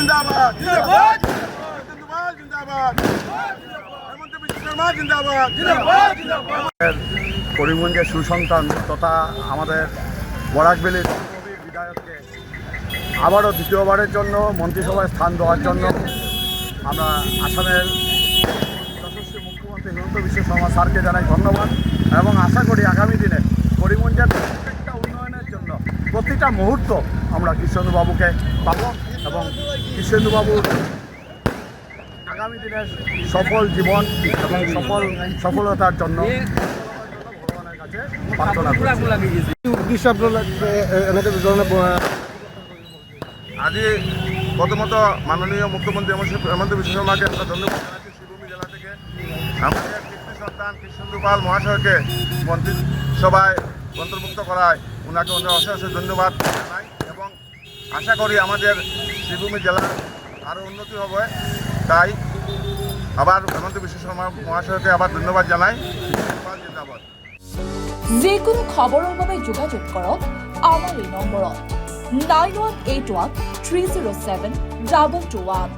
জিন্দাবাদ জিন্দাবাদ জিন্দাবাদ হেমন্ত বিশ্ব শর্মা জিন্দাবাদ জিন্দাবাদ জিন্দাবাদ। করিমগঞ্জের সুসন্তান তথা আমাদের বরাকবেলির বিধায়ককে আবারও দ্বিতীয়বারের জন্য মন্ত্রিসভায় স্থান দেওয়ার জন্য আমরা আসামের যশস্বী মুখ্যমন্ত্রী হিমন্ত বিশ্ব শর্মা স্যারকে জানাই ধন্যবাদ এবং আশা করি আগামী দিনে করিমগঞ্জের প্রত্যেকটা উন্নয়নের জন্য প্রতিটা মুহূর্ত আমরা কৃষ্ণেন্দুবাবুকে পাব এবং কৃষ্ণেন্দুবাবুর আগামী দিনের সফল জীবন এবং সফলতার জন্য ভগবানের কাছে প্রার্থনা আজি প্রথমত মাননীয় মুখ্যমন্ত্রী হেমন্ত বিশ্ব শর্মাকে আমরা ধন্যবাদ জানাচ্ছি শ্রীভূমি জেলা থেকে আমাদের কৃষ্ণ সন্তান কৃষ্ণেন্দু পাল মহাশয়কে মন্ত্রিসভায় অন্তর্ভুক্ত করায় ওনাকে অশেষ ধন্যবাদ জানাই এবং আশা করি আমাদের শ্রীভূমি জেলার আরও উন্নতি হবে। তাই আবার হেমন্ত বিশ্ব শর্মা মহাশয়কে আবার ধন্যবাদ জানাই। জিন্দাবাদ। যিকোনো খবৰৰ বাবে যোগাযোগ কৰক আমাৰ এই নম্বৰত 9181 307 2221।